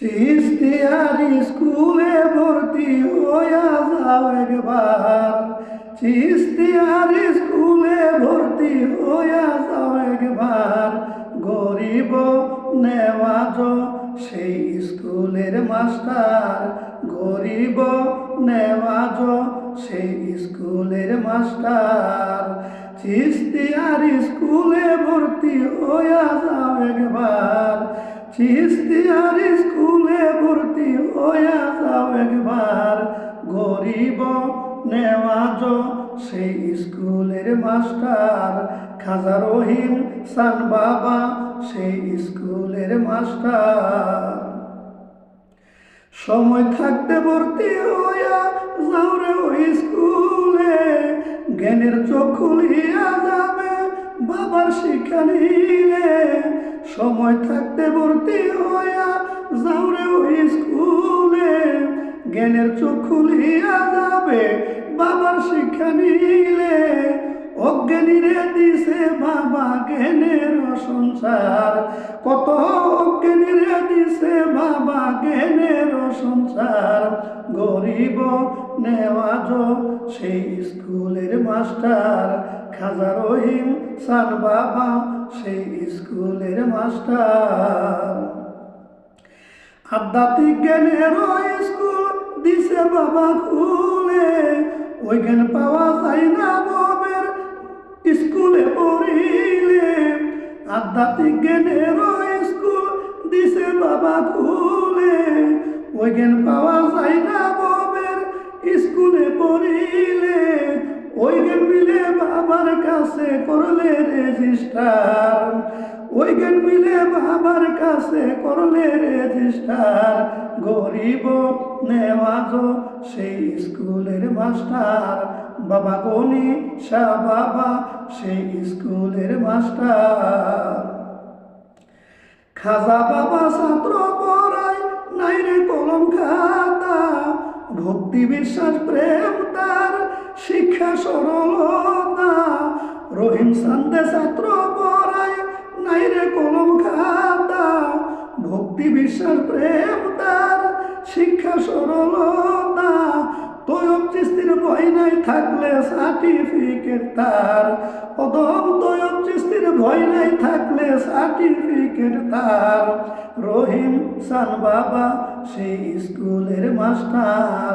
চিস্তিয়ার স্কুলে ভর্তি হইয়া যাও একবার, চিস্তিয়ার স্কুলে ভর্তি হইয়া যাও একবার। গরিব নেওয়াজ সেই স্কুলের মাস্টার, গরিব নেওয়াজ সেই স্কুলের মাস্টার। চিস্তিয়ার স্কুলে ভর্তি হইয়া যাও একবার, চিস্তিয়ার স্কুলে ভর্তি হইয়া যাও একবার। গরিব নেওয়াজ সেই স্কুলের মাস্টার, খাজা রহিম সান বাবা সেই স্কুলের মাস্টার। সময় থাকতে ভর্তি হইয়া যাও রে ওই স্কুলে, জ্ঞানের চোখ খুলিয়া যাবে বাবার শিক্ষা নিলে। সময় থাকতে ভর্তি হইয়া যাও রে ওই স্কুলে, জ্ঞানের চোখ খুলিয়া যাবে বাবার শিক্ষা নিলে। অজ্ঞানীরে দিছে বাবা জ্ঞানের সঞ্চার, কত অজ্ঞানীরে দিছে বাবা জ্ঞানের সঞ্চার। গরিব নেওয়াজ সেই স্কুলের মাস্টার, খাজা রহিম সান বাবা সেই স্কুলের মাস্টার। আধ্যাত্মিক জ্ঞানের স্কুল দিছে বাবা খুলে, ওই জ্ঞান পাওয়া যায় না ববের স্কুলে পড়িলে। আধ্যাত্মিক জ্ঞানের স্কুল দিছে বাবা খুলে, ওই জ্ঞান পাওয়া যায় না ববের স্কুলে পড়িলে। ওই জ্ঞান মিলে বাবার কাছে করলে রেজিস্টার, ওই জ্ঞান মিলে বাবার কাছে করলে রেজিস্টার। গরিব নেওয়াজ সেই স্কুলের মাস্টার, বাবা গনি শাহ বাবা সেই স্কুলের মাস্টার। খাজা বাবা ছাত্র পড়ায় নাই রে কলম খাতা, ভক্তি বিশ্বাস প্রেম তার শিক্ষা সরলতা। রহিম সান্দে ছাত্র পড়ায় নাই রে কলম খাতা, ভক্তি বিশ্বাস প্রেম তার শিক্ষা সরলতা। তৈয়ব চিস্তির ভয় নাই থাকলে সার্টিফিকেট তার, অদম তৈয়ব চিস্তির ভয় নাই থাকলে সার্টিফিকেট তার। রহিম সান বাবা সেই স্কুলের মাস্টার,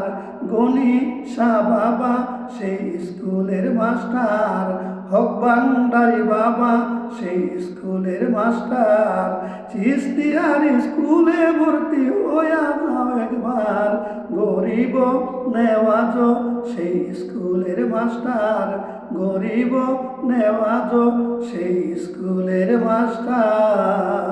গনি শাহ বাবা সেই স্কুলের মাস্টার। হক ভান্ডারি বাবা সেই স্কুলের মাস্টার। চিস্তিয়ার স্কুলে ভর্তি হইয়া যাও একবার, গরিব নেওয়াজ সেই স্কুলের মাস্টার, গরিব নেওয়াজ সেই স্কুলের মাস্টার।